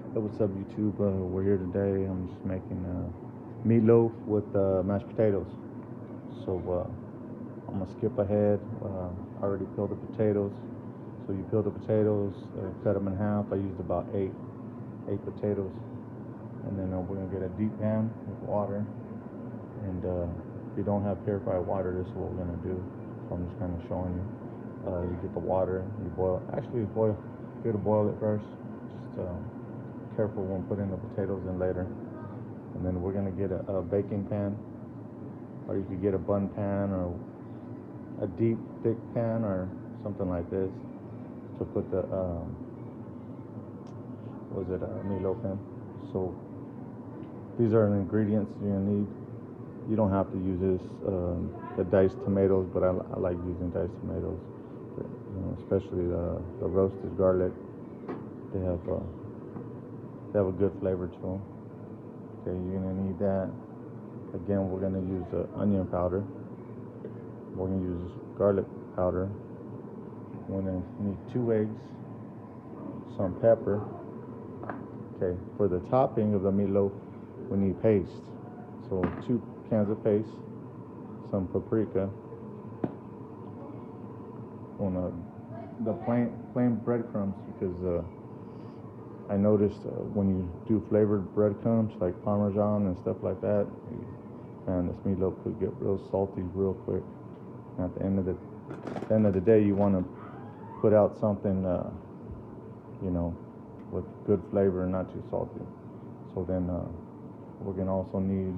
Hey, what's up, YouTube? We're here today. I'm just making meatloaf with mashed potatoes. So I'm gonna skip ahead. I already peeled the potatoes. So you peel the potatoes, cut them in half. I used about eight potatoes, and then we're gonna get a deep pan with water. And if you don't have purified water, this is what we're gonna do. So I'm just kind of showing you. You get the water, you boil. Actually, boil. You gotta boil it first. Just careful when putting the potatoes in later. And then we're gonna get a baking pan, or you could get a bun pan or a deep thick pan or something like this to put the meatloaf in. So these are the ingredients you're gonna need. You don't have to use this the diced tomatoes, but I like using diced tomatoes. Especially the roasted garlic. They have a good flavor to them. Okay, you're gonna need that. Again, we're gonna use onion powder. We're gonna use garlic powder. We're gonna need 2 eggs, some pepper. Okay, for the topping of the meatloaf, we need paste. So 2 cans of paste, some paprika, on the plain breadcrumbs, because I noticed when you do flavored breadcrumbs like Parmesan and stuff like that, man, this meatloaf could get real salty real quick. And at the end of the day, you want to put out something, with good flavor and not too salty. So then we're gonna also need.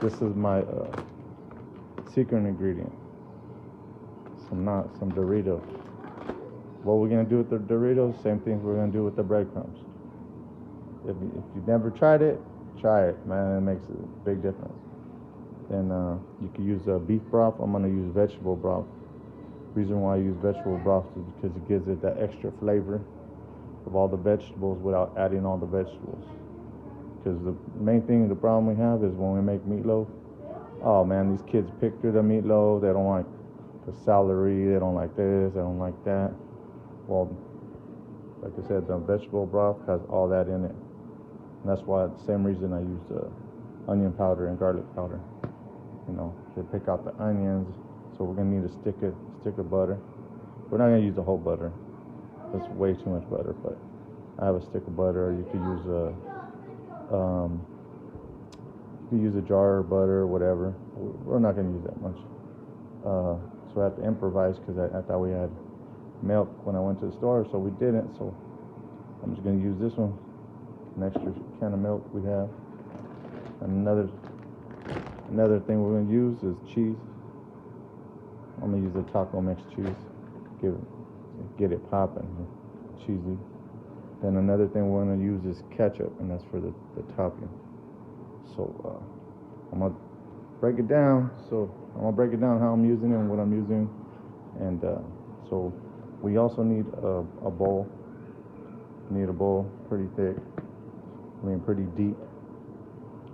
This is my secret ingredient. Some Doritos. What we're gonna do with the Doritos, same thing we're gonna do with the breadcrumbs. If you've never tried it, try it, man. It makes a big difference. Then you can use beef broth. I'm gonna use vegetable broth. Reason why I use vegetable broth is because it gives it that extra flavor of all the vegetables without adding all the vegetables. Because the main thing, the problem we have is when we make meatloaf, oh man, these kids pick through the meatloaf. They don't like the celery. They don't like this. They don't like that. Well, like I said, the vegetable broth has all that in it. And that's why, the same reason I use onion powder and garlic powder. To pick out the onions. So we're gonna need a stick of butter. We're not gonna use the whole butter. That's way too much butter. But I have a stick of butter. You could use a jar of butter or whatever. We're not gonna use that much. So I have to improvise because I thought we had milk when I went to the store, so we didn't. So I'm just gonna use this one, an extra can of milk we have. And another thing we're gonna use is cheese. I'm gonna use the taco mix cheese. Get it popping, cheesy. Then another thing we're gonna use is ketchup, and that's for the topping. So I'm gonna break it down. How I'm using it and what I'm using. And so we also need a bowl. Need a bowl pretty thick. Pretty deep.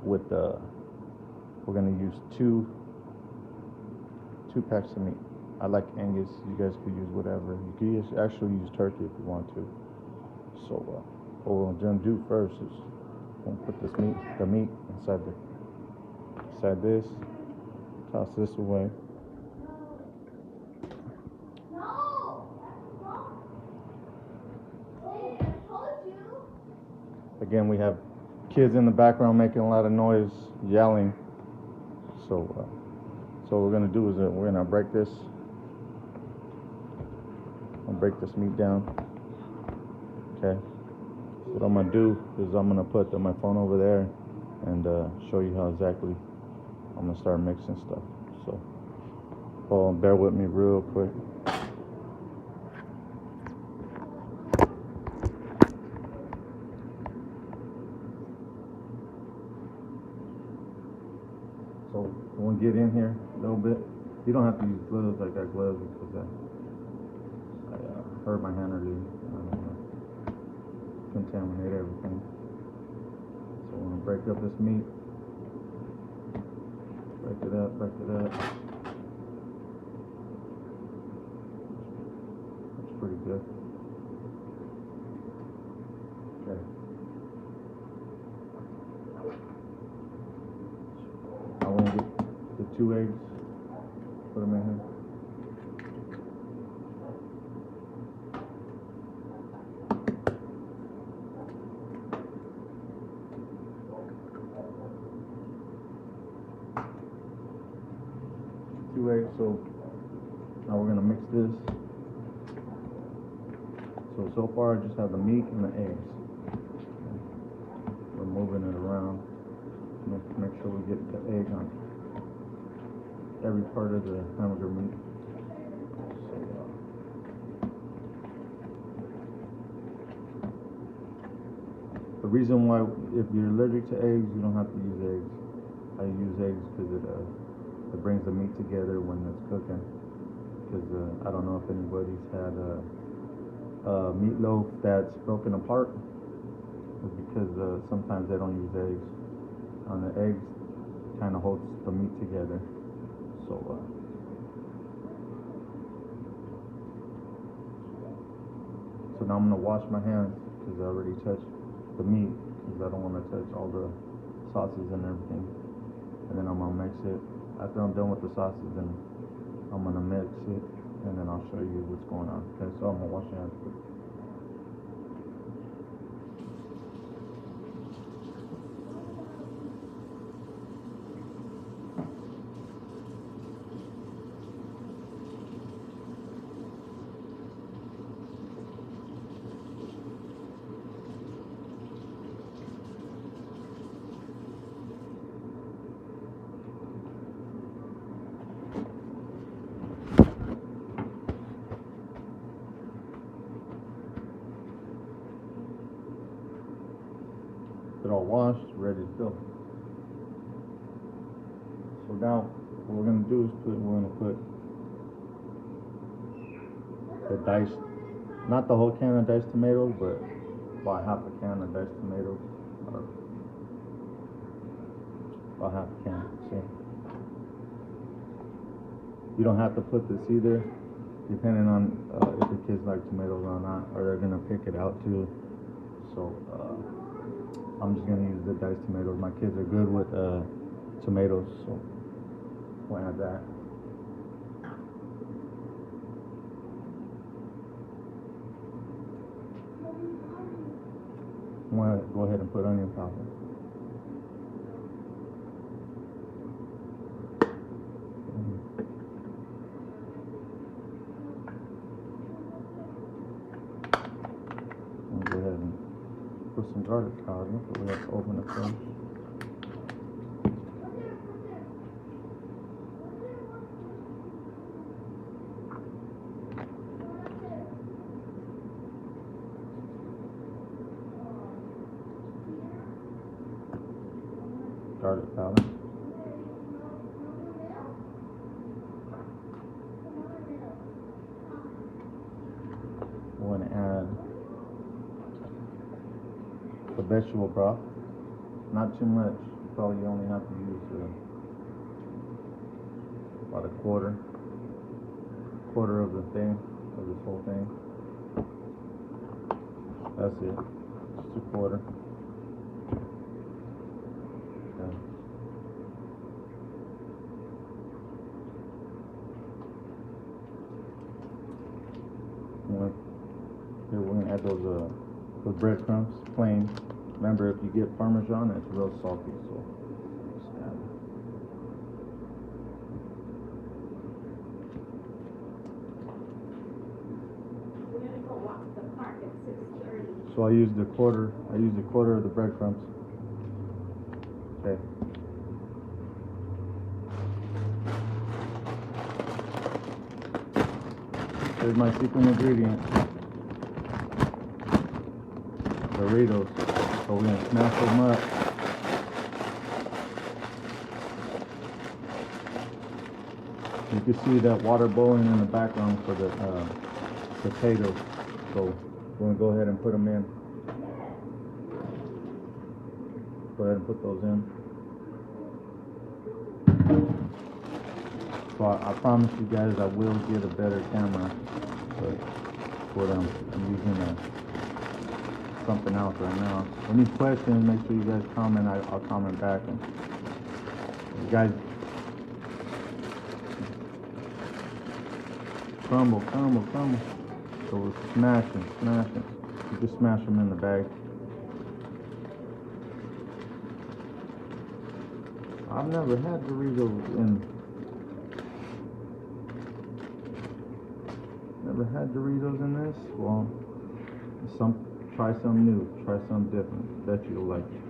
With we're gonna use two packs of meat. I like Angus. You guys could use whatever. You could actually use turkey if you want to. So what we're gonna do first is we're gonna put the meat inside this. Toss this away. Again, we have kids in the background making a lot of noise, yelling. So what we're gonna do is we're gonna break this. I'll break this meat down. Okay. So what I'm gonna do is I'm gonna put my phone over there and show you how exactly I'm gonna start mixing stuff. So, bear with me real quick. So when we get in here a little bit, you don't have to use gloves. I got gloves because I hurt my hand earlier. I don't want to contaminate everything. So I'm gonna break up this meat. Break it up. That's pretty good. 2 eggs. Put them in here. So now we're gonna mix this. So far I just have the meat and the eggs. We're moving it around. Make sure we get the egg on every part of the hamburger meat. The reason why, if you're allergic to eggs, you don't have to use eggs. I use eggs because it brings the meat together when it's cooking. Because I don't know if anybody's had meatloaf that's broken apart. It's because sometimes they don't use eggs. On the eggs, kind of holds the meat together. So now I'm gonna wash my hands because I already touched the meat because I don't want to touch all the sauces and everything. And then I'm gonna mix it. After I'm done with the sauces, then I'm gonna mix it, and then I'll show you what's going on. Okay, so I'm gonna wash your hands. It all washed, ready to go. So now what we're gonna do is we're gonna put the diced, not the whole can of diced tomatoes, but about half a can of diced tomatoes, or about half a can. See, you don't have to put this either, depending on if the kids like tomatoes or not, or they're gonna pick it out too. So I'm just gonna use the diced tomatoes. My kids are good with tomatoes, so we'll add that. I'm gonna go ahead and put onion powder. I'm gonna go ahead and put some garlic powder, but we have to open it first. Garlic powder. We're going to add the vegetable broth. Not too much. You probably only have to use about a quarter of the thing, of this whole thing. That's it. Just a quarter. Here we're gonna add those breadcrumbs, plain. Remember, if you get Parmesan, it's real salty, so just add it. We're gonna go walk to the park at 6:30. So I used a quarter of the breadcrumbs. Okay. Here's my secret ingredient. Doritos. So we're gonna smash them up. You can see that water boiling in the background for the potatoes. So we're gonna go ahead and put them in. Go ahead and put those in. So I promise you guys I will get a better camera, but I'm using something else right now. Any questions, make sure you guys comment. I'll comment back. And you guys crumble, crumble, crumble. So we're smashing, smashing. You just smash them in the bag. I've never had Doritos in. Never had Doritos in this. Well, try something new. Try something different. Bet you'll like it.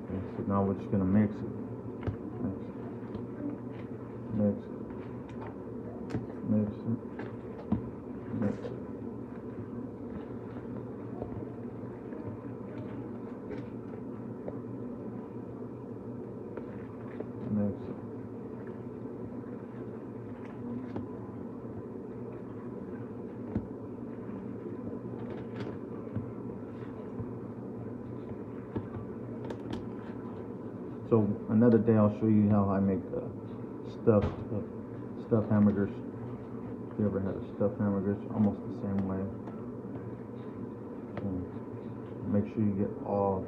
Okay, so now we're just gonna mix it. Mix it. Mix it. Mix it. Mix it. So another day I'll show you how I make stuffed hamburgers. If you ever had a stuffed hamburger, it's almost the same way. And make sure you get all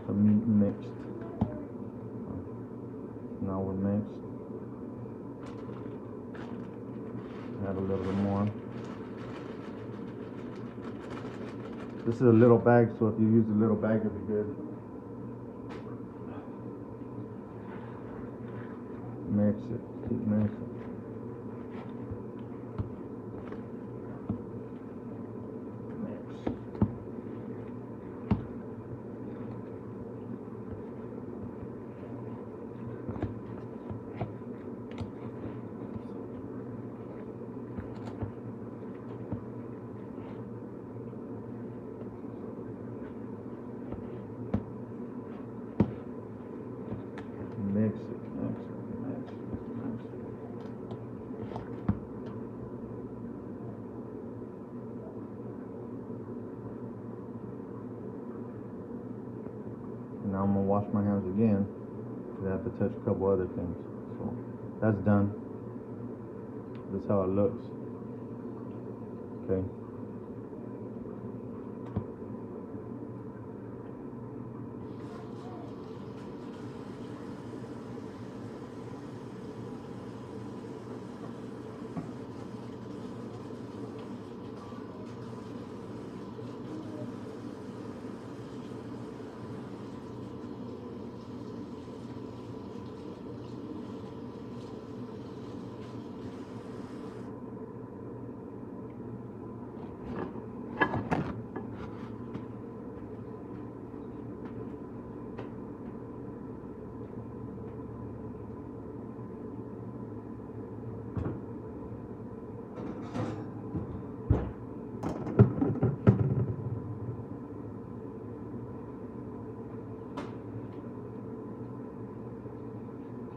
the meat mixed. Now we're mixed. Add a little bit more. This is a little bag, so if you use a little bag, it'll be good. Mix it, keep mixing. Mix. Mix it, mix it. Now I'm gonna wash my hands again because I have to touch a couple other things. So that's done. This is how it looks. Okay.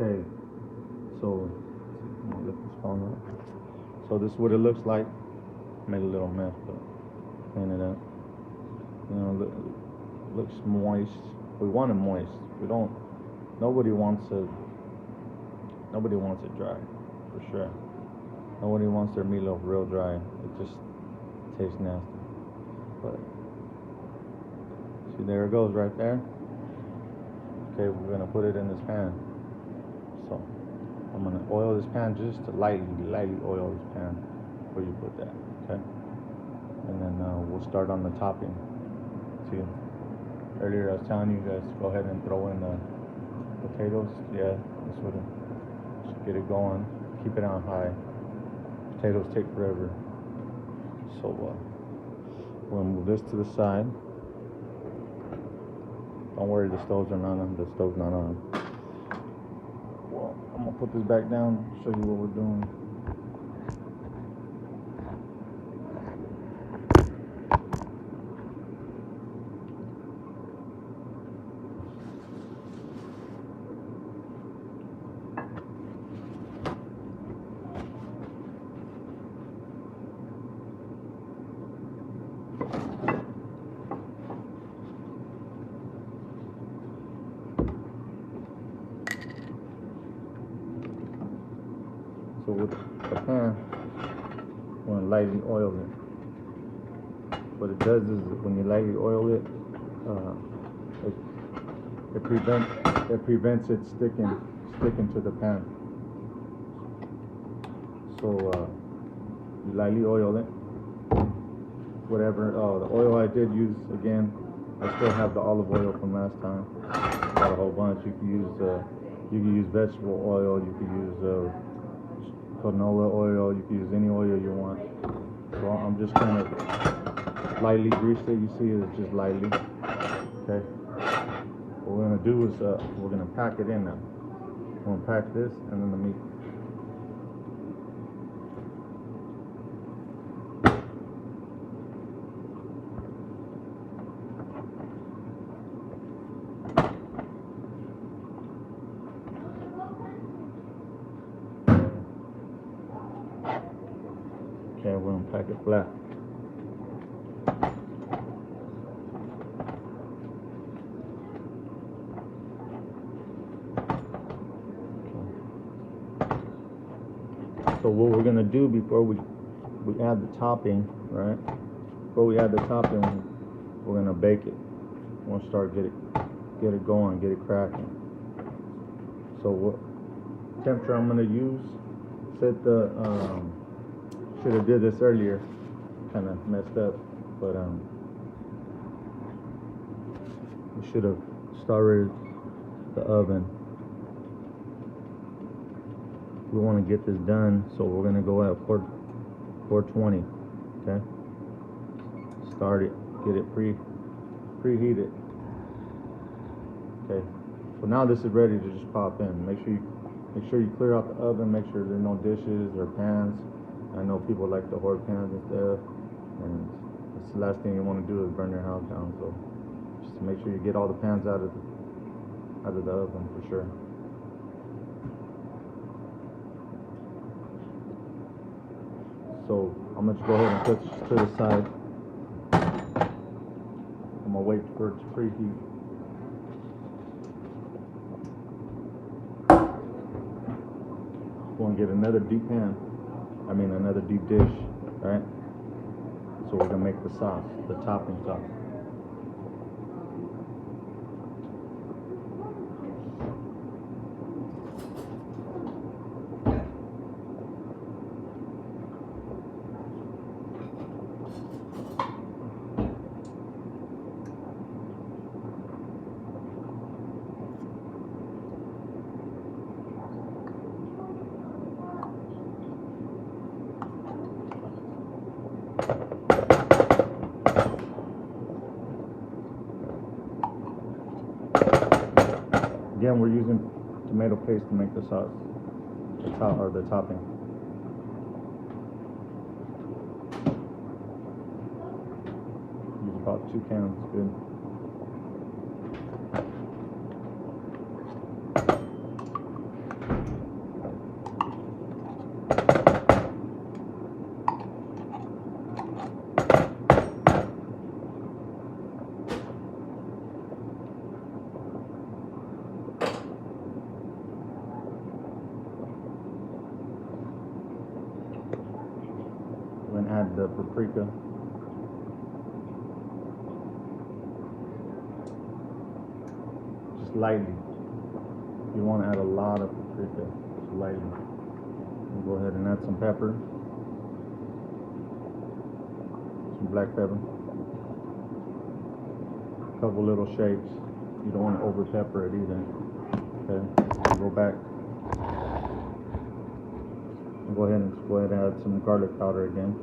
Okay, so I'm gonna lift this phone up. So this is what it looks like. Made a little mess, but clean it up. You know, looks moist. We want it moist. We don't. Nobody wants it dry, for sure. Nobody wants their meatloaf real dry. It just tastes nasty. But see, there it goes right there. Okay, we're gonna put it in this pan. So I'm gonna oil this pan just to lightly oil this pan before you put that, okay? And then we'll start on the topping. See, earlier I was telling you guys to go ahead and throw in the potatoes. Yeah, this would just get it going. Keep it on high. Potatoes take forever. So we'll move this to the side. Don't worry, the stove's not on. The stove's not on. Well, I'm gonna put this back down, show you what we're doing. So with the pan, I'm going to lightly oil it. What it does is when you lightly oil it, it prevents it sticking to the pan. So you lightly oil it. Whatever. Oh, the oil I did use again. I still have the olive oil from last time. Got a whole bunch. You can use vegetable oil. You can use canola oil. You can use any oil you want. So I'm just kind of lightly greased it. You see it's just lightly. Okay. What we're gonna do is we're gonna pack it in now. We're gonna pack this and then the meat. Okay, we're gonna pack it flat. So what we're gonna do before we add the topping, right? Before we add the topping, we're gonna bake it. We're gonna start get it going, get it cracking. So what temperature I'm gonna use? Set the should have did this earlier. Kind of messed up, but we should have started the oven. We want to get this done, so we're gonna go at 420. Okay. Start it. Get it preheated. Okay. So now this is ready to just pop in. Make sure you clear out the oven. Make sure there's no dishes or pans. I know people like to hoard pans and stuff, and that's the last thing you want to do is burn your house down. So just make sure you get all the pans out of the oven for sure. So I'm gonna go ahead and put this to the side. I'm gonna wait for it to preheat. We're gonna get another deep pan. Another deep dish, right? So we're gonna make the sauce, the topping sauce. Again, we're using tomato paste to make the sauce, the topping. Use about 2 cans, good. And add the paprika. Just lightly. You want to add a lot of paprika, just lightly. And go ahead and add some pepper, some black pepper, a couple little shakes. You don't want to over pepper it either. Okay, go back. Go ahead and add some garlic powder again.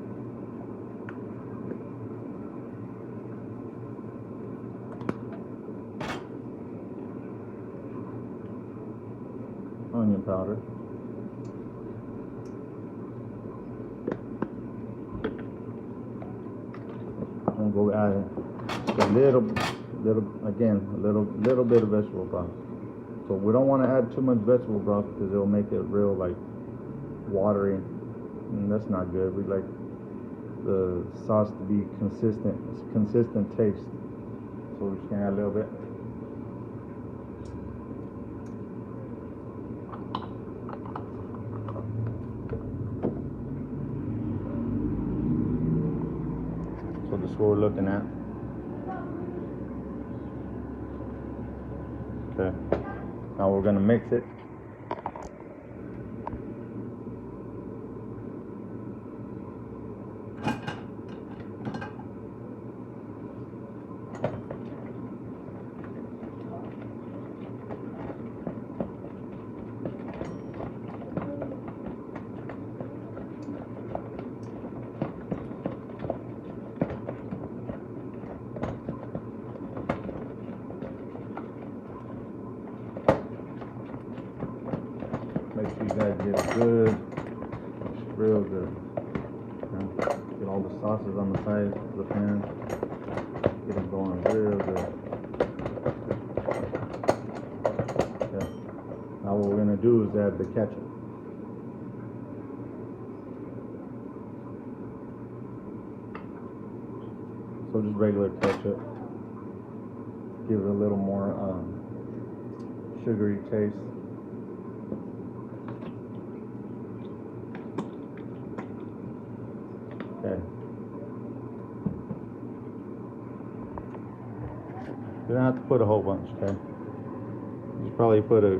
Onion powder. And go add a little bit of vegetable broth. So we don't want to add too much vegetable broth because it'll make it real like watery, and that's not good. We like the sauce to be consistent taste. So we're just gonna add a little bit. So this is what we're looking at. Okay. Now we're gonna mix it. get it good, real good. Get all the sauces on the sides of the pan. Get them going real good. Okay. Now what we're gonna do is add the ketchup. So just regular ketchup. Give it a little more sugary taste. Okay. You don't have to put a whole bunch, okay? You probably put a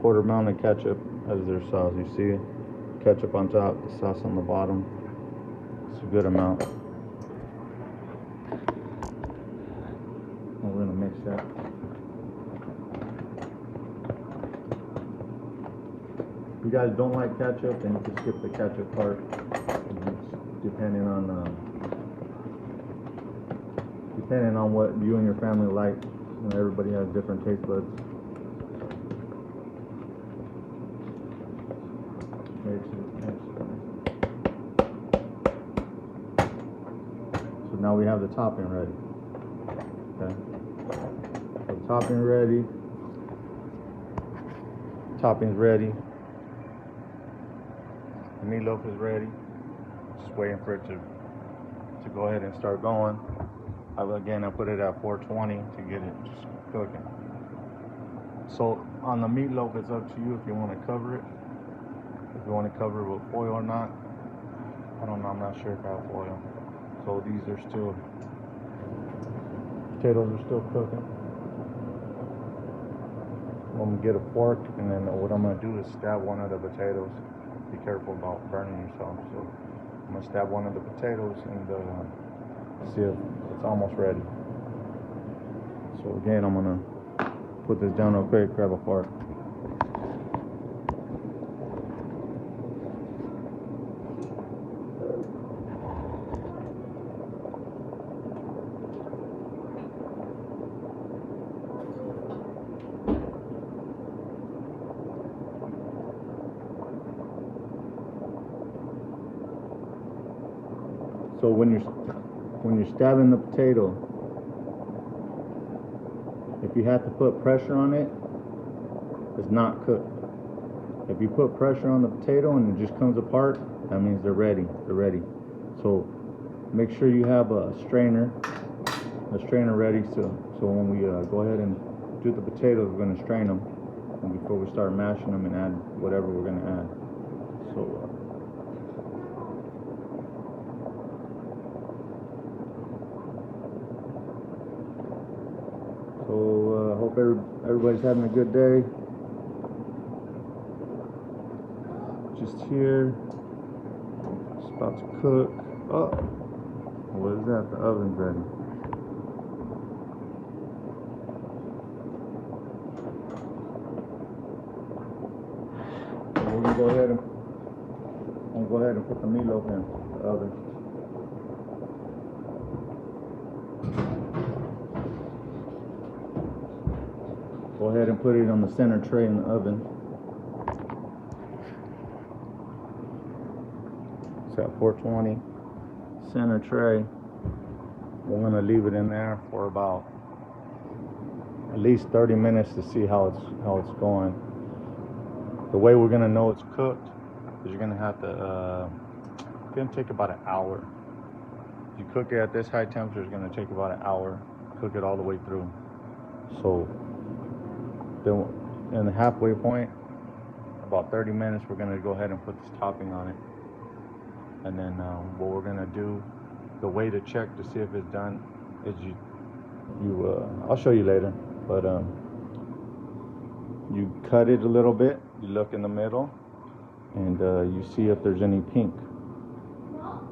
quarter pound of ketchup as their sauce. You see ketchup on top, the sauce on the bottom. It's a good amount. And we're gonna mix that. If you guys don't like ketchup, then you can skip the ketchup part. Depending on what you and your family like. You know, everybody has different taste buds. So now we have the topping ready. Okay. So topping ready. Topping's ready. The meatloaf is ready. Just waiting for it to go ahead and start going. Again, I put it at 420 to get it just cooking. So on the meatloaf, it's up to you if you want to cover it. If you want to cover it with foil or not. I don't know, I'm not sure if I have foil. So these are still, potatoes are still cooking. I'm gonna get a fork, and then what I'm gonna do is stab one of the potatoes. Be careful about burning yourself. So I'm gonna stab one of the potatoes and see if it's almost ready. So again, I'm gonna put this down real quick, grab a fork. So when you're stabbing the potato, if you have to put pressure on it, it's not cooked. If you put pressure on the potato and it just comes apart, that means they're ready. They're ready. So make sure you have a strainer ready. So when we go ahead and do the potatoes, we're going to strain them, and before we start mashing them and add whatever we're going to add. So. I hope everybody's having a good day. Just here. It's about to cook. Oh, what is that? The oven's ready. So we're gonna go ahead and put the meatloaf in the oven. Go ahead and put it on the center tray in the oven. It's at 420. Center tray. We're gonna leave it in there for about at least 30 minutes to see how it's going. The way we're gonna know it's cooked is you're gonna have to. It's gonna take about an hour. If you cook it at this high temperature, it's gonna take about an hour. Cook it all the way through. So. Then in the halfway point, about 30 minutes, we're going to go ahead and put this topping on it. And then what we're going to do, the way to check to see if it's done is I'll show you later, but you cut it a little bit, you look in the middle, and you see if there's any pink.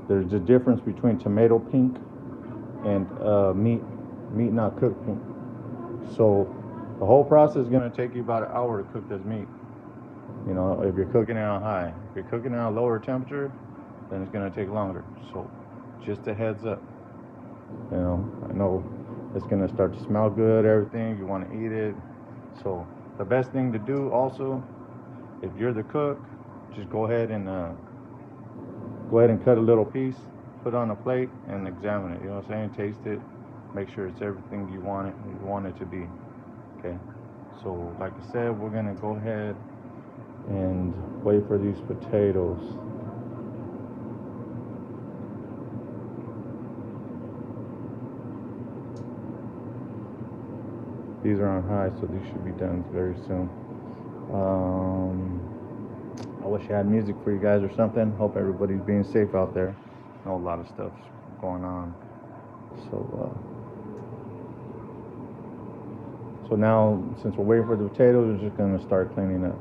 There's a difference between tomato pink and meat not cooked pink. So the whole process is going to take you about an hour to cook this meat. You know, if you're cooking it on high. If you're cooking it on a lower temperature, then it's going to take longer. So just a heads up. You know, I know it's going to start to smell good, everything. You want to eat it. So the best thing to do also, if you're the cook, just go ahead and cut a little piece, put it on a plate, and examine it. You know what I'm saying? Taste it, make sure it's everything you want it to be. Okay. So like I said, we're gonna go ahead and wait for these potatoes. These are on high, so these should be done very soon. I wish I had music for you guys or something. Hope everybody's being safe out there. I know a lot of stuff's going on. So now, since we're waiting for the potatoes, we're just gonna start cleaning up.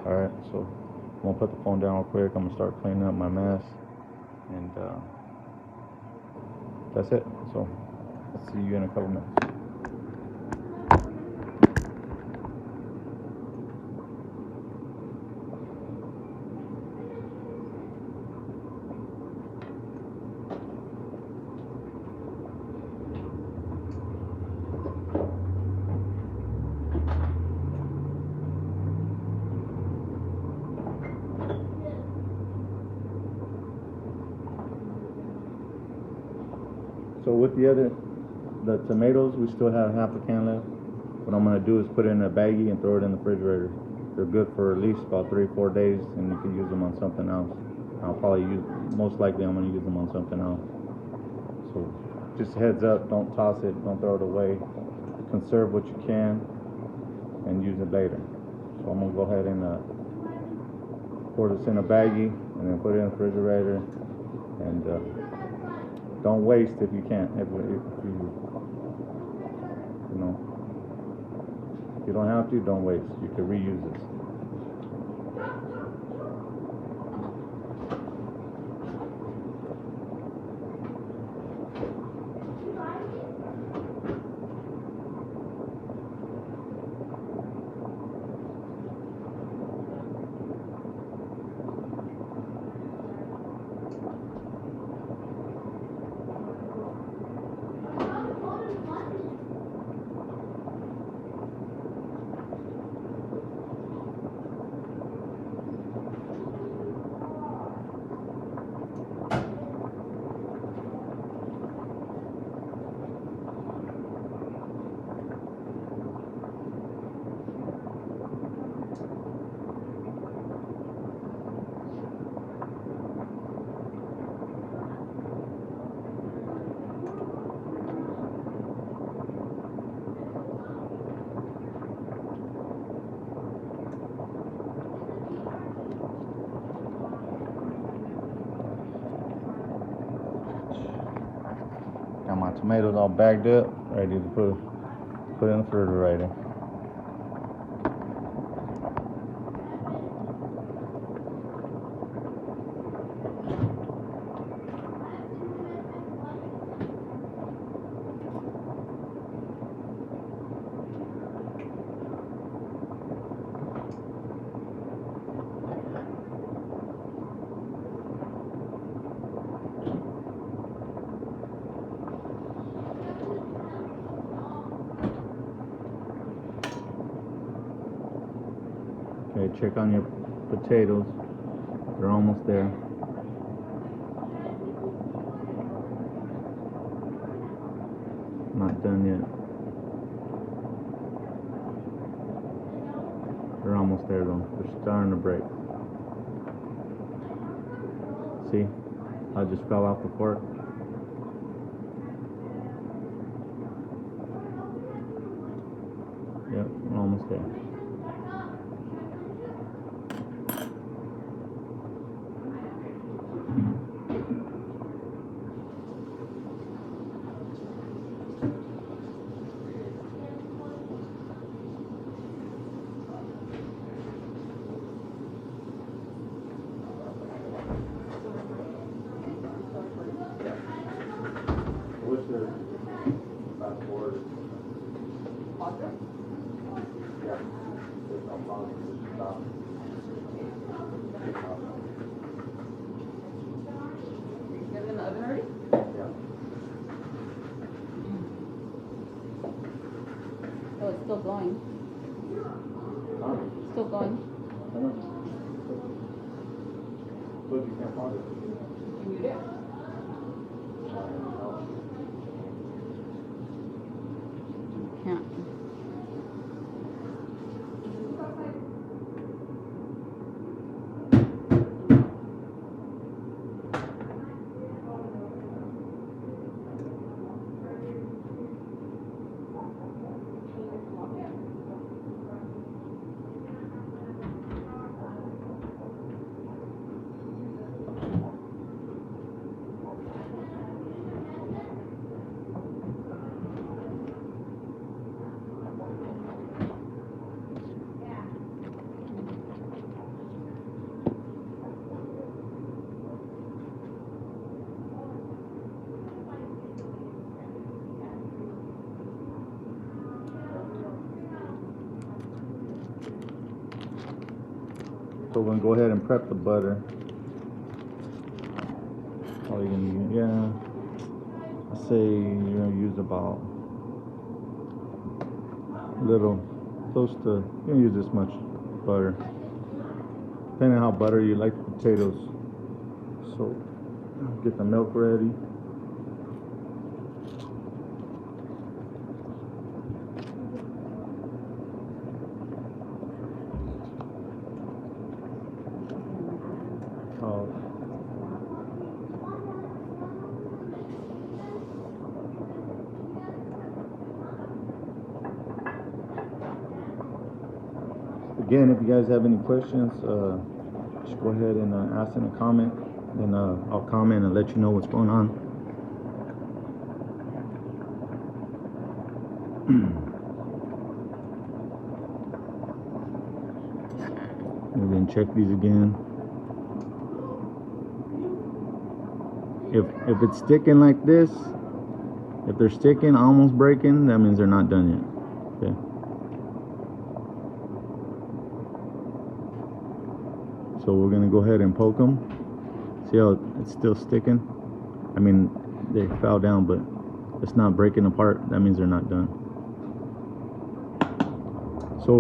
All right. So I'm gonna put the phone down real quick. I'm gonna start cleaning up my mess, and that's it. So I'll see you in a couple minutes. So with the tomatoes, we still have half a can left. What I'm gonna do is put it in a baggie and throw it in the refrigerator. They're good for at least about 3 or 4 days, and you can use them on something else. Most likely I'm gonna use them on something else. So just a heads up, don't toss it, don't throw it away. Conserve what you can and use it later. So I'm gonna go ahead and pour this in a baggie and then put it in the refrigerator, and don't waste if you can't. If you don't have to, don't waste. You can reuse this. Got my tomatoes all bagged up, ready to put in the refrigerator. Okay, check on your potatoes. They're almost there. Not done yet. They're almost there though. They're starting to break. See? I just fell off the fork. Yep, we're almost there. What's the last word? Yeah. There's no problem. Just stop. Get it in the oven already? Yeah. Oh, it's still going. Still going. mute it? Can't. So we're gonna go ahead and prep the butter. All you're gonna use, yeah. I say you're gonna use about a little, close to, you're gonna use this much butter. Depending on how buttery you like the potatoes. So get the milk ready. Again, if you guys have any questions, just go ahead and ask in a comment, and I'll comment and let you know what's going on. And then check these again. If it's sticking like this, if they're sticking, almost breaking, that means they're not done yet. Okay. So we're gonna go ahead and poke them. See how it's still sticking? I mean, they fell down, but it's not breaking apart. That means they're not done. So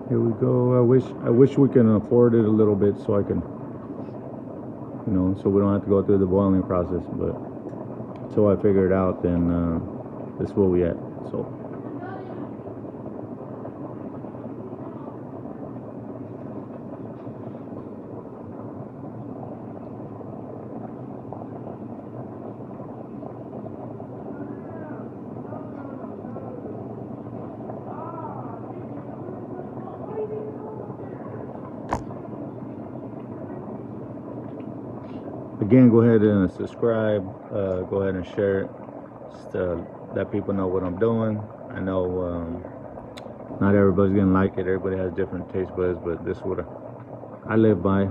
here we go. I wish we can afford it a little bit so I can, you know, so we don't have to go through the boiling process. But until I figure it out, then this is where we at. So. Again, go ahead and subscribe, go ahead and share it, just to let people know what I'm doing. I know not everybody's gonna like it, everybody has different taste buds, but this is what I live by,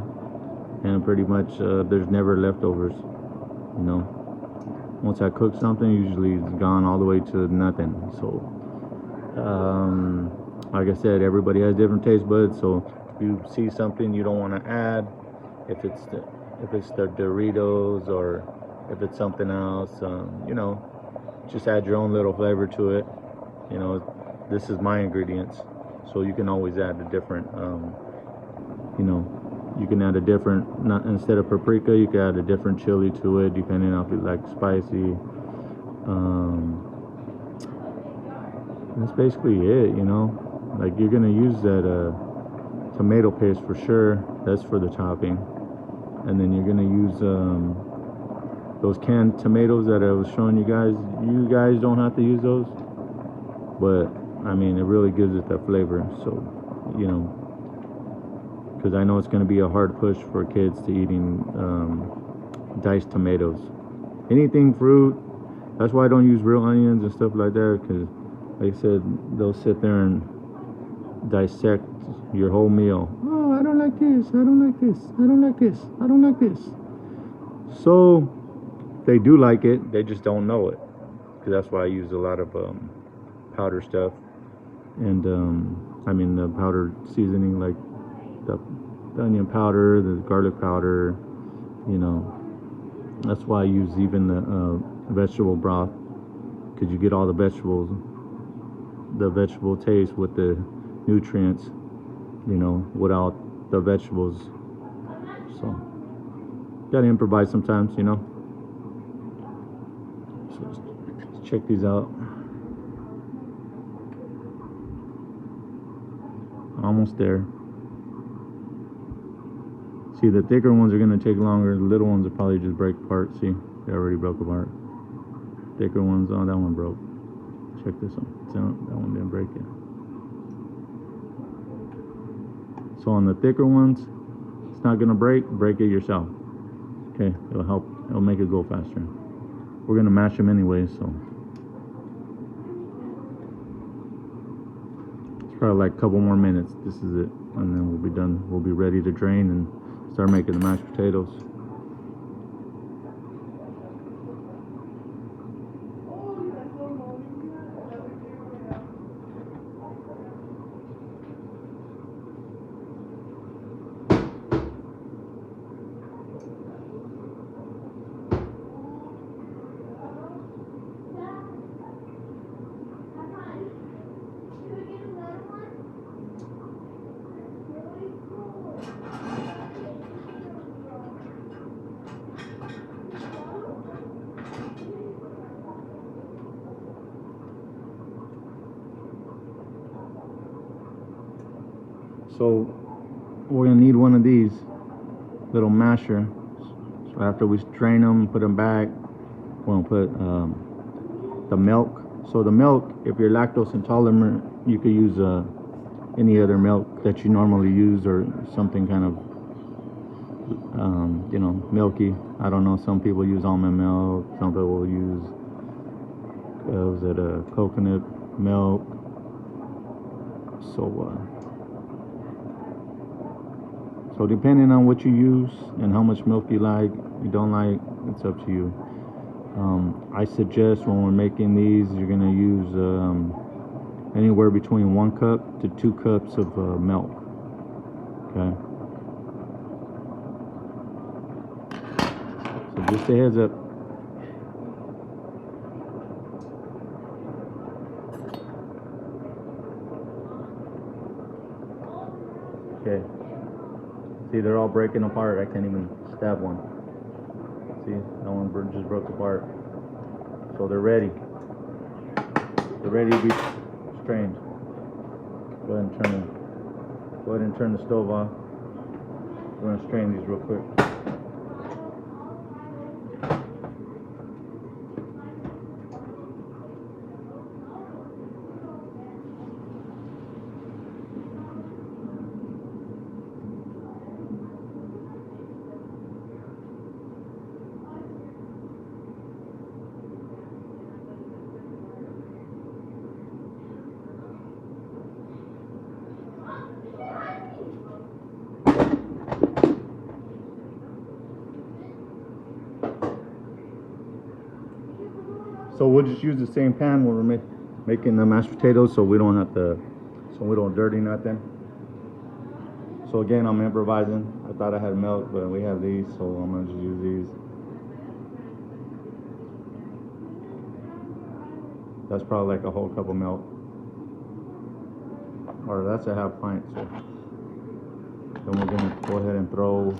and pretty much there's never leftovers, you know. Once I cook something, usually it's gone all the way to nothing. So like I said, everybody has different taste buds, so if you see something you don't want to add, if it's the Doritos or if it's something else, you know, just add your own little flavor to it. You know, this is my ingredients, so you can always add a different, you know, you can add a different, not instead of paprika, you can add a different chili to it, depending on if you like spicy. That's basically it, you know. Like, you're gonna use that tomato paste for sure. That's for the topping. And then you're gonna use those canned tomatoes that I was showing you guys. You guys don't have to use those, but I mean, it really gives it that flavor. So, you know, because I know it's gonna be a hard push for kids to eating diced tomatoes. Anything fruit. That's why I don't use real onions and stuff like that, because like I said, they'll sit there and dissect your whole meal. Oh, I don't like this, I don't like this, I don't like this, I don't like this. So they do like it, they just don't know it, because that's why I use a lot of powder stuff, and I mean the powder seasoning, like the onion powder, the garlic powder, you know. That's why I use even the vegetable broth, because you get all the vegetables the vegetable taste with the nutrients, you know, without the vegetables. So gotta improvise sometimes, you know. So let's check these out. Almost there. See, the thicker ones are gonna take longer. The little ones will probably just break apart. See, they already broke apart. Thicker ones, oh, that one broke. Check this one. So that one didn't break yet. So on the thicker ones, it's not gonna break. Break it yourself. Okay, it'll help. It'll make it go faster. We're gonna mash them anyway, so it's probably like a couple more minutes. This is it, and then we'll be done. We'll be ready to drain and start making the mashed potatoes. So we're gonna need one of these little masher. So after we strain them, put them back, we're gonna put the milk. So the milk, if you're lactose intolerant, you could use any other milk that you normally use, or something kind of you know, milky. I don't know, some people use almond milk, some people use coconut milk. So depending on what you use and how much milk you like, you don't like, it's up to you. I suggest when we're making these, you're gonna use anywhere between 1 cup to 2 cups of milk. Okay. So just a heads up. Okay. See, they're all breaking apart. I can't even stab one. See, that one just broke apart. So they're ready. They're ready to be strained. Go ahead and turn the stove off. We're gonna strain these real quick. So we'll just use the same pan when we're making the mashed potatoes, so we don't dirty nothing. So again, I'm improvising. I thought I had milk, but we have these, so I'm gonna just use these. That's probably like a whole cup of milk, or that's a half pint. So then we're gonna go ahead and throw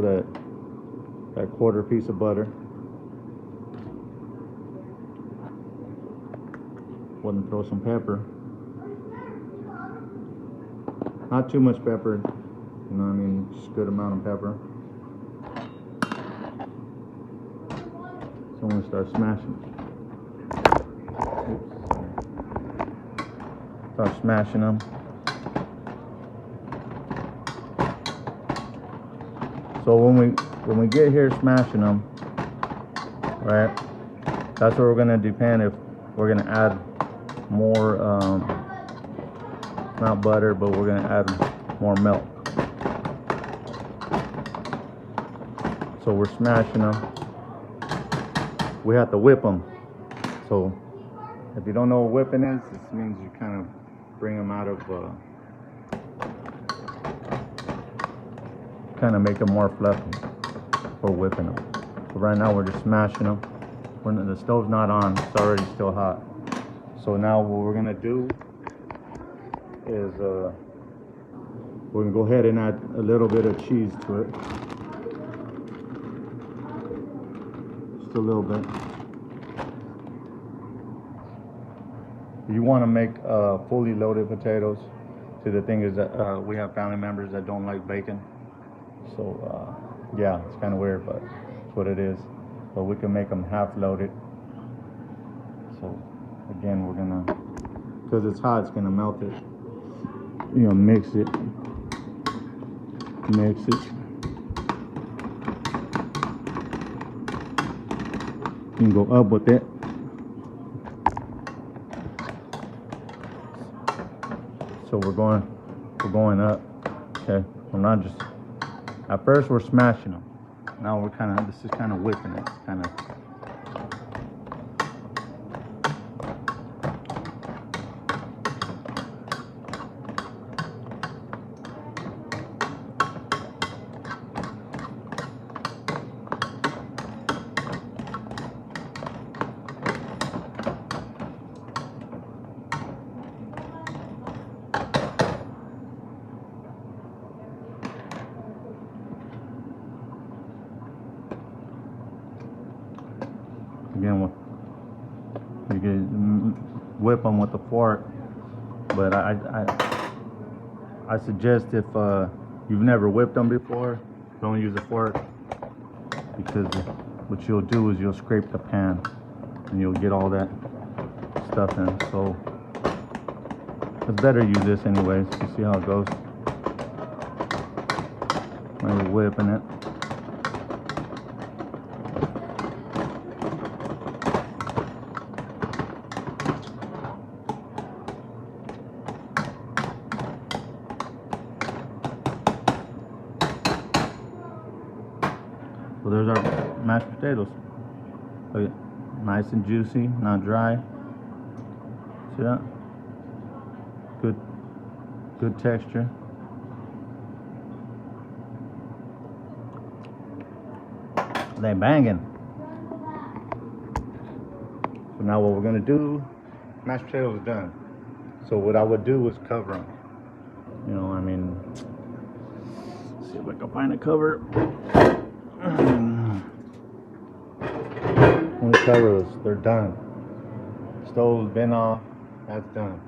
that quarter piece of butter. Go ahead and throw some pepper. Not too much pepper, you know what I mean, just a good amount of pepper. So I'm gonna start smashing. Start smashing them. So when we get here smashing them, right, that's where we're gonna depend if we're gonna add more, not butter, but we're gonna add more milk. So we're smashing them. We have to whip them. So if you don't know what whipping is, this means you kind of bring them out of, kind of make them more fluffy for whipping them. So right now we're just smashing them. when the stove's not on, it's already still hot. So now what we're gonna do is we're gonna go ahead and add a little bit of cheese to it. Just a little bit. You want to make fully loaded potatoes. See, the thing is that we have family members that don't like bacon. So yeah, it's kind of weird, but it's what it is. But we can make them half loaded. So again, we're gonna, because it's hot, it's gonna melt it. You know, mix it. You can go up with it. So we're going up. Okay, we're not just, at first we're smashing them. Now we're this is kind of whipping it. Kind of. Again, you can whip them with a fork, but I suggest if you've never whipped them before, don't use a fork, because what you'll do is you'll scrape the pan and you'll get all that stuff in. So it's better to use this anyways. You see how it goes when you're whipping it. So there's our mashed potatoes. Look at, nice and juicy, not dry. See that? Good texture. They banging. So now what we're gonna do, mashed potatoes are done. So what I would do is cover them. You know, I mean, let's see if I can find a cover. Let me cover this. They're done. Stove's been off. That's done.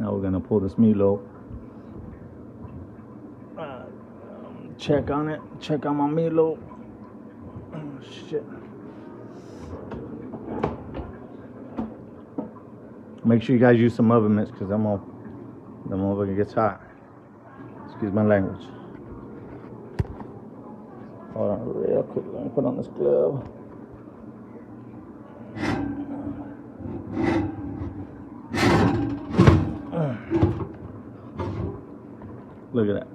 Now we're gonna pull this meatloaf. Check on it. Check on my meatloaf. Oh shit. Make sure you guys use some oven mitts, because the motherfucker gets hot. Excuse my language. Hold on real quick. Let me put on this glove. Look at that.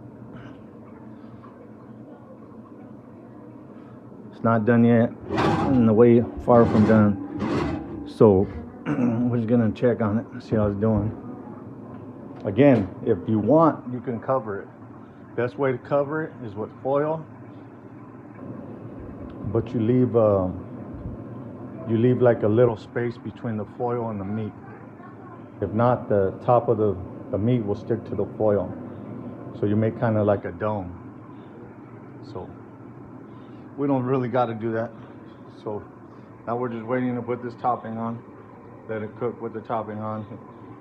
It's not done yet, and the way far from done. So we're just gonna check on it and see how it's doing. Again, if you want, you can cover it. Best way to cover it is with foil, but you leave like a little space between the foil and the meat. If not, the top of the meat will stick to the foil. So you make kind of like a dome. So we don't really got to do that. So now we're just waiting to put this topping on. Let it cook with the topping on.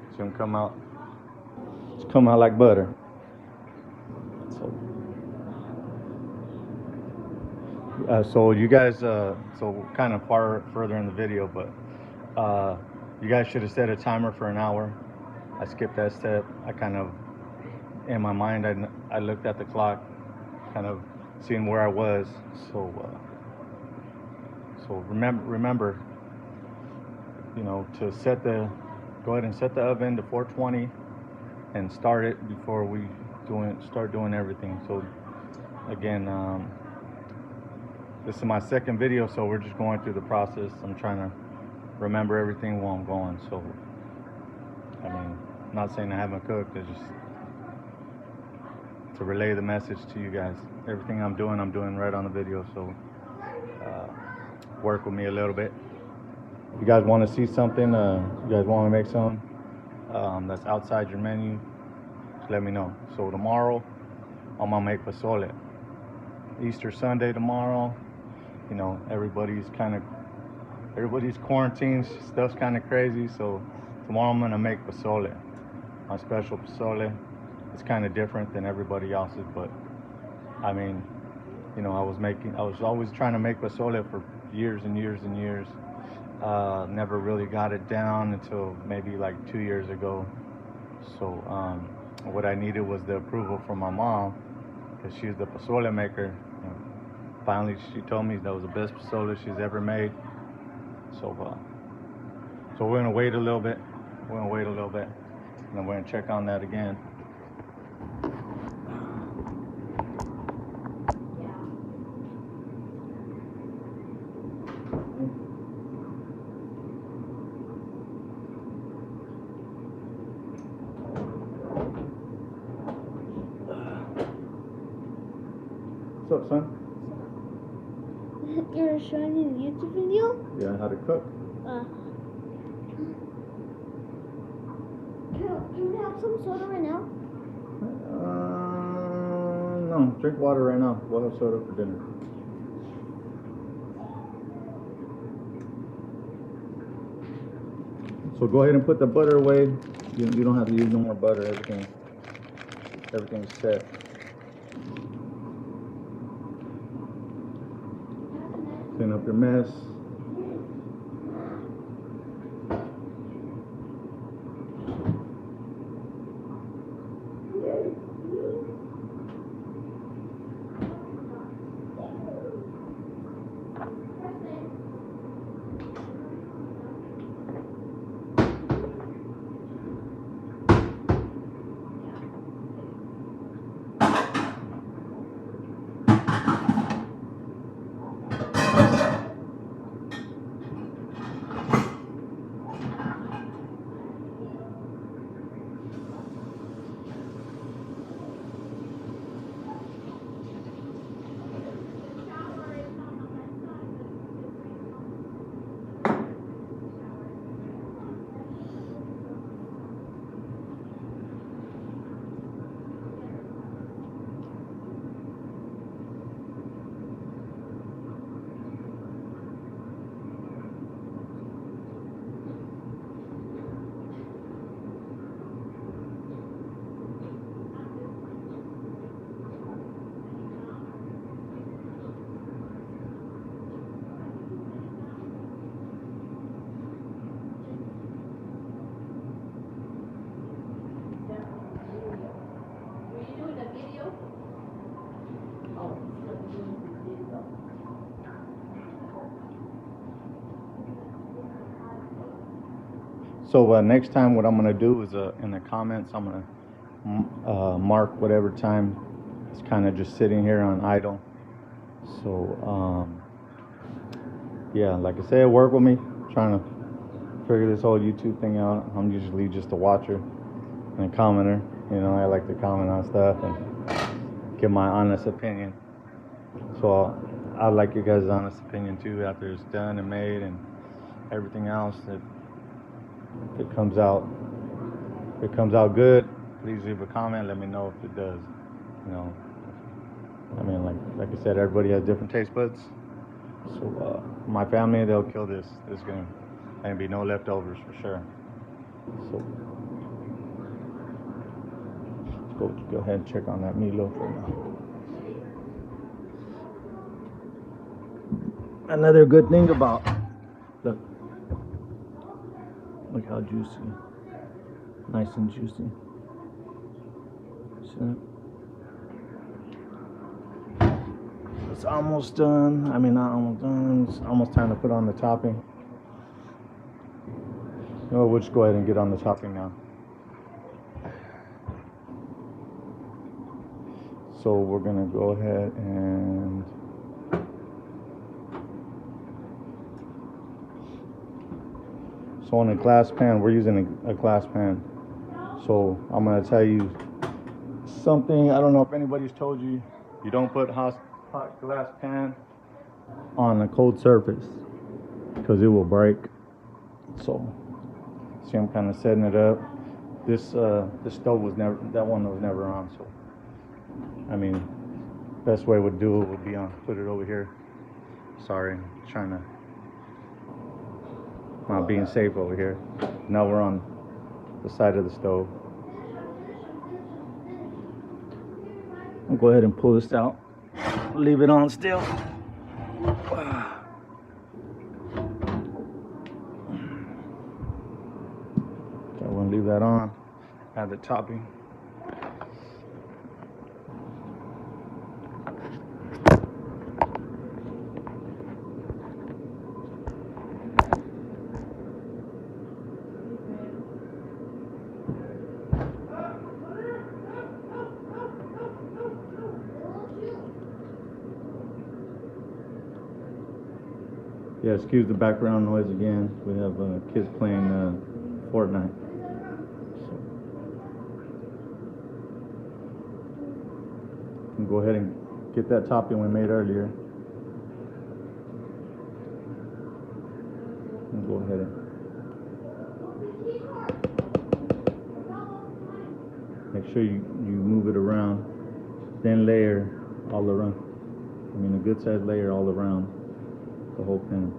It's gonna come out. It's come out like butter. So you guys, so kind of further in the video, but you guys should have set a timer for an hour. I skipped that step. I kind of, in my mind, I looked at the clock, kind of seeing where I was. So remember, you know, to go ahead and set the oven to 420 and start it before we start doing everything. So again, this is my second video, so we're just going through the process. I'm trying to remember everything while I'm going. So I mean, I'm not saying I haven't cooked. It's just relay the message to you guys. Everything I'm doing right on the video. So work with me a little bit. If you guys want to see something, you guys want to make something that's outside your menu, just let me know. So tomorrow, I'm gonna make pozole. Easter Sunday tomorrow. You know, everybody's quarantined. Stuff's kind of crazy. So tomorrow I'm gonna make pozole. My special pozole. It's kind of different than everybody else's, but I mean, you know, I was always trying to make pozole for years and years and years. Never really got it down until maybe like 2 years ago. So what I needed was the approval from my mom, because she's the pozole maker. Finally, she told me that was the best pozole she's ever made. So we're gonna wait a little bit. And then we're gonna check on that again. What's up, son? You're showing me a YouTube video? Yeah, how to cook. Can we have some soda right now? No, drink water right now. We'll have soda for dinner. So go ahead and put the butter away. You don't have to use no more butter. Everything's set. Clean up your mess. So next time what I'm going to do is in the comments, I'm going to mark whatever time it's kind of just sitting here on idle. So, yeah, like I said, work with me. Trying to figure this whole YouTube thing out. I'm usually just a watcher and a commenter. You know, I like to comment on stuff and give my honest opinion. So I'd like your guys' honest opinion too after it's done and made and everything else. If it comes out good, please leave a comment. Let me know if it does. You know, I mean, like I said, everybody has different taste buds. So my family, they'll kill this. There's gonna be no leftovers for sure. So let's go ahead and check on that meatloaf right now. Another good thing about look how juicy, nice and juicy. See that? It's almost done. I mean, not almost done. It's almost time to put on the topping. Oh, we'll just go ahead and get on the topping now. So we're gonna go ahead and so on a glass pan, we're using a glass pan. So I'm gonna tell you something, I don't know if anybody's told you, you don't put hot glass pan on a cold surface because it will break. So see, I'm kind of setting it up. This stove was never, that one was never on. So I mean, best way would do it would be on, put it over here. Sorry, I'm trying to, not being safe over here. Now we're on the side of the stove. I'll go ahead and pull this out. Leave it on still. I want to leave that on. Add the topping. Yeah, excuse the background noise again. We have kids playing Fortnite. So, and go ahead and get that topping we made earlier. And go ahead and make sure you move it around. Thin layer all around. I mean, a good sized layer all around the whole pan.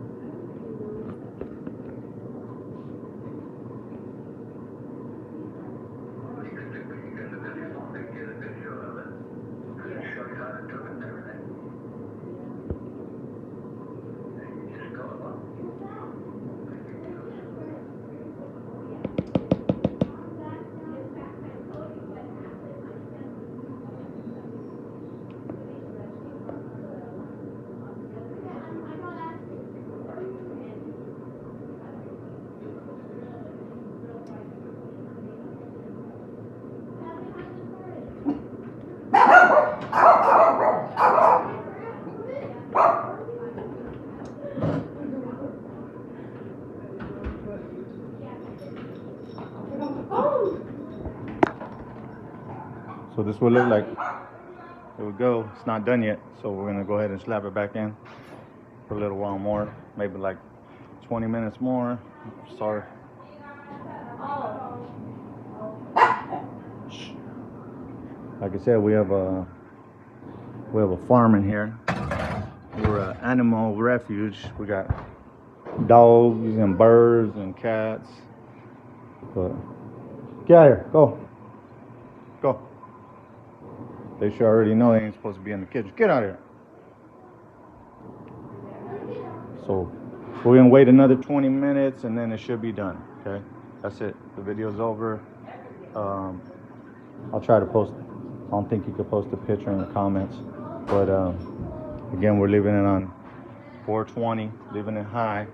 So this will look like, there we go. It's not done yet, so we're gonna go ahead and slap it back in for a little while more, maybe like 20 minutes more. Sorry. Like I said, we have a farm in here. We're an animal refuge. We got dogs and birds and cats. But get out of here, go. Go. They should already know they ain't supposed to be in the kitchen. Get out of here. So we're gonna wait another 20 minutes and then it should be done. Okay, that's it. The video's over. I'll try to post. I don't think you could post a picture in the comments, but again, we're leaving it on 420, leaving it high.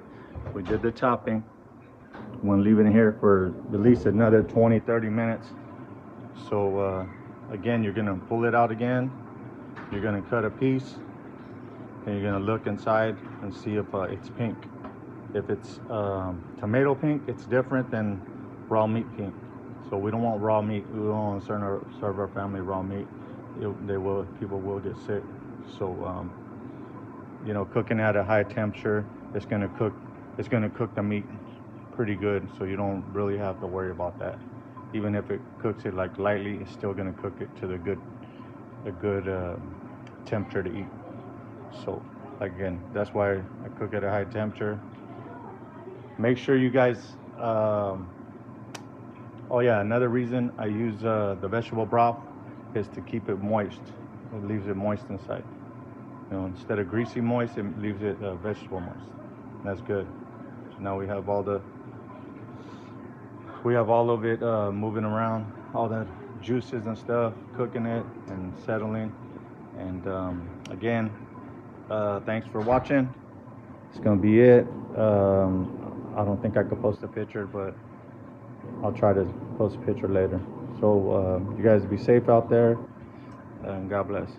We did the topping. We're leaving it here for at least another 20-30 minutes. So again, you're gonna pull it out again. You're gonna cut a piece, and you're gonna look inside and see if it's pink. If it's tomato pink, it's different than raw meat pink. So we don't want raw meat. We don't want to serve our family raw meat. People will get sick. So you know, cooking at a high temperature, it's gonna cook the meat pretty good. So you don't really have to worry about that. Even if it cooks it like lightly, it's still gonna cook it to a good temperature to eat. So again, that's why I cook at a high temperature. Make sure you guys. Oh yeah, another reason I use the vegetable broth is to keep it moist. It leaves it moist inside. You know, instead of greasy moist, it leaves it vegetable moist. That's good. So now we have all of it moving around, all the juices and stuff, cooking it and settling. And again, thanks for watching. It's gonna be it. I don't think I could post a picture, but I'll try to post a picture later. So you guys be safe out there, and God bless.